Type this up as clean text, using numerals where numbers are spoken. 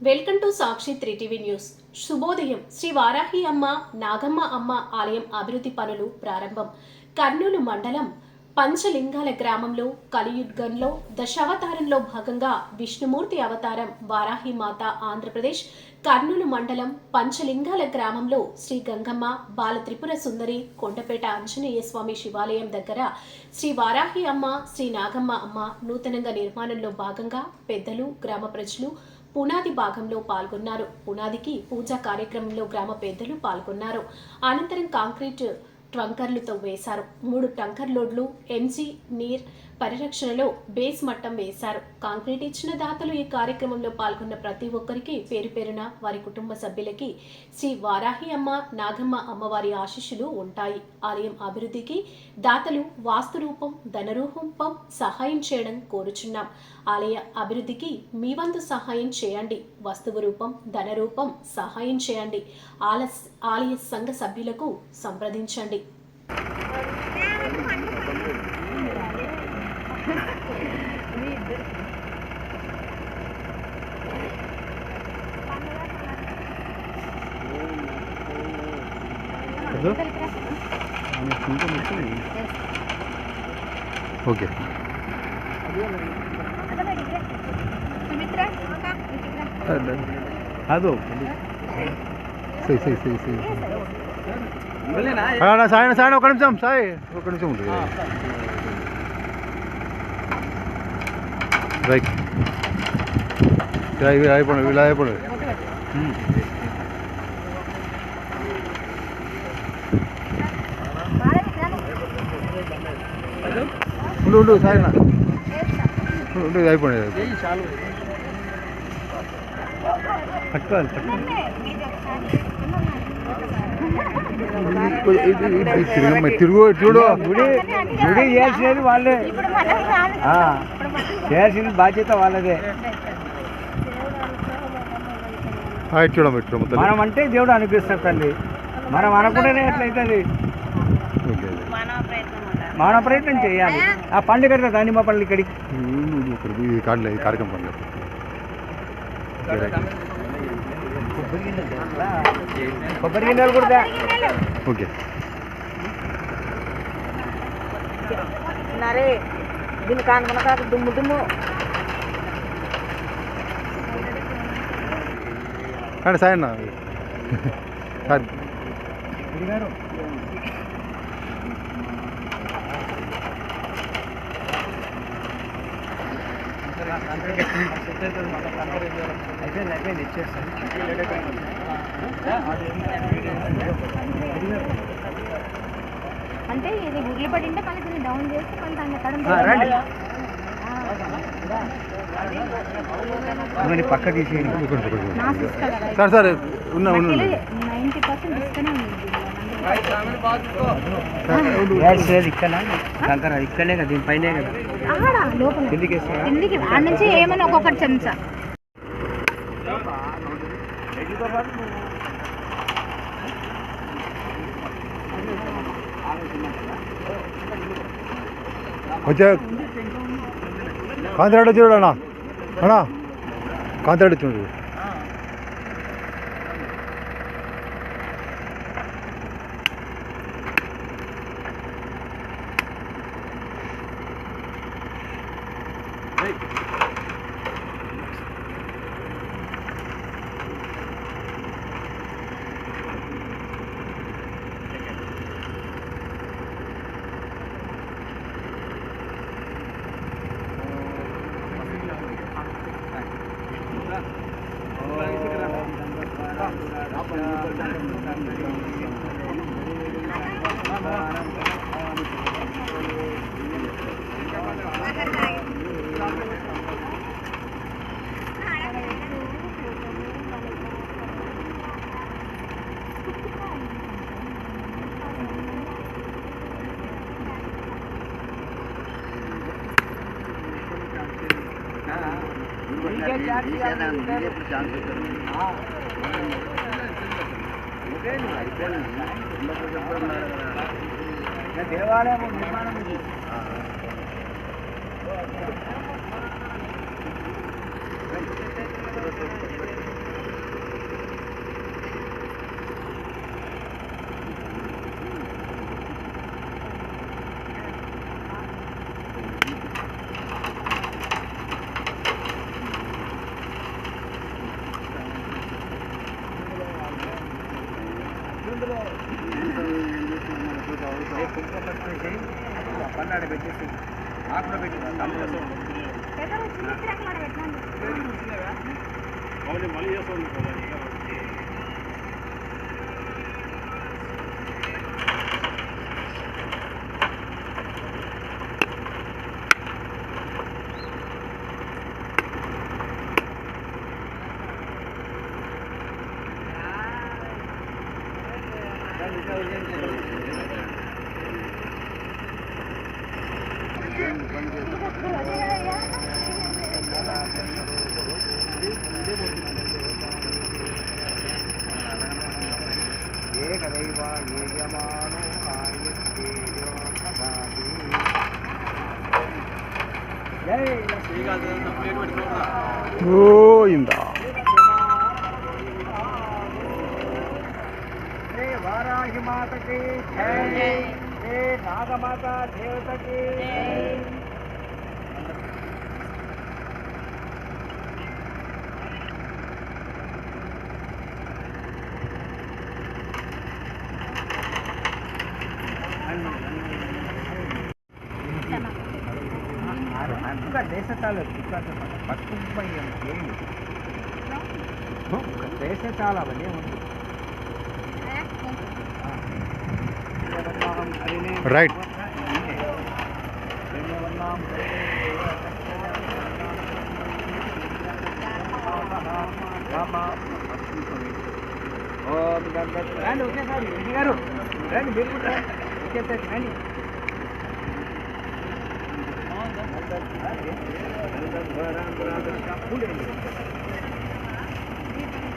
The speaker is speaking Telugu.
Welcome to Sakshi 3 news. శుభోదయం. శ్రీ వారాహి అమ్మ నాగమ్మ అమ్మ ఆలయం అభివృద్ధి పనులు ప్రారంభం. కర్నూలు మండలం పంచలింగాల గ్రామంలో కలియుగంలో దశావతారంలో భాగంగా విష్ణుమూర్తి అవతారం వారాహి మాత ఆంధ్రప్రదేశ్ కర్నూలు మండలం పంచలింగాల గ్రామంలో శ్రీ గంగమ్మ బాల త్రిపుర సుందరి కొండపేట ఆంజనేయ స్వామి శివాలయం దగ్గర శ్రీ వారాహి అమ్మ శ్రీ నాగమ్మ అమ్మ నూతనంగా నిర్మాణంలో భాగంగా పెద్దలు గ్రామ ప్రజలు పునాది భాగంలో పాల్గొన్నారు. పునాదికి పూజా కార్యక్రమంలో గ్రామ పెద్దలు పాల్గొన్నారు. అనంతరం కాంక్రీట్ ట్రంకర్లతో వేశారు. 3 టంకర్ లోడ్లు ఎంజీ నీర్ పరిరక్షణలో బేస్ మట్టం వేశారు. కాంక్రీట్ ఇచ్చిన దాతలు ఈ కార్యక్రమంలో పాల్గొన్న ప్రతి ఒక్కరికి పేరు పేరున వారి కుటుంబ సభ్యులకి శ్రీ వారాహి అమ్మ నాగమ్మ అమ్మవారి ఆశీస్సులు ఉంటాయి. ఆలయం అభివృద్ధికి దాతలు వాస్తు రూపం ధనరూపం సహాయం చేయడం కోరుచున్నాం. ఆలయ అభివృద్ధికి మీ వంతు సహాయం చేయండి. వస్తువు రూపం ధనరూపం సహాయం చేయండి. ఆలయ సంఘ సభ్యులకు సంప్రదించండి. ఓకే ಅದು ಸರಿ ಸರಿ ಸರಿ ಸರಿ సాయి సాయి ఒక నిమిషం సాయి ఒక నిమిషం ఉంటుంది రైట్ ఇవి అయిపోయి ఇలా అయిపోయి ఉండు ఉండు సాయి ఉండు అయిపోయి పట్టుకోవాలి తిరుగు చూడు గుడి గుడి చేసినది వాళ్ళే, చేసిన బాధ్యత వాళ్ళదే. చూడడం మనం అంటే దేవుడు అనిపిస్తాడు తల్లి, మనం అనుకుంటేనే ఎట్లయితుంది. మన ప్రయత్నం చేయాలి. ఆ పండుగ దానిమ్మ పండ్లు ఇక్కడికి కార్యక్రమం పండుగ కొబ్బరి గిన్నెలు కూడా ఓకే దీన్ని కానుకున్న కాదు దుమ్ము దుమ్ము కానీ సార్ అన్న సార్ అయిపోయింది ఇచ్చేస్తాను. అంటే ఇది గుడ్లు పడింటే మళ్ళీ దీన్ని డౌన్ చేసి మళ్ళీ పక్క తీసి సార్ సార్ ఉన్నా 90% ఇస్తూనే ఉంది. ఇక్కడ ఇక్కడనే కదా, దీనిపైనే కదా లోపల కిందికి ఆడ నుంచి ఏమన్నా ఒక్కొక్కటి చెంచా వచ్చా కాంతిరాడు చూడు అన్నా అన్నా కాంతిరాడు చూడు దేవాలయం నిర్మాణం పన్నాడ పెట్టేసి ఆకులో పెట్టి తమ్ముడు గోయిందా వారాహి మాతకి జై, నాగమాత దేవతకి అందుగా దేశతాలు పట్టుకుపోయాం దేశతాలు అవన్నీ ఉంది రైట్ రండి ఒకేసారి రెడ్డి గారు రండి మీరు కూడా ఒకేసారి రండి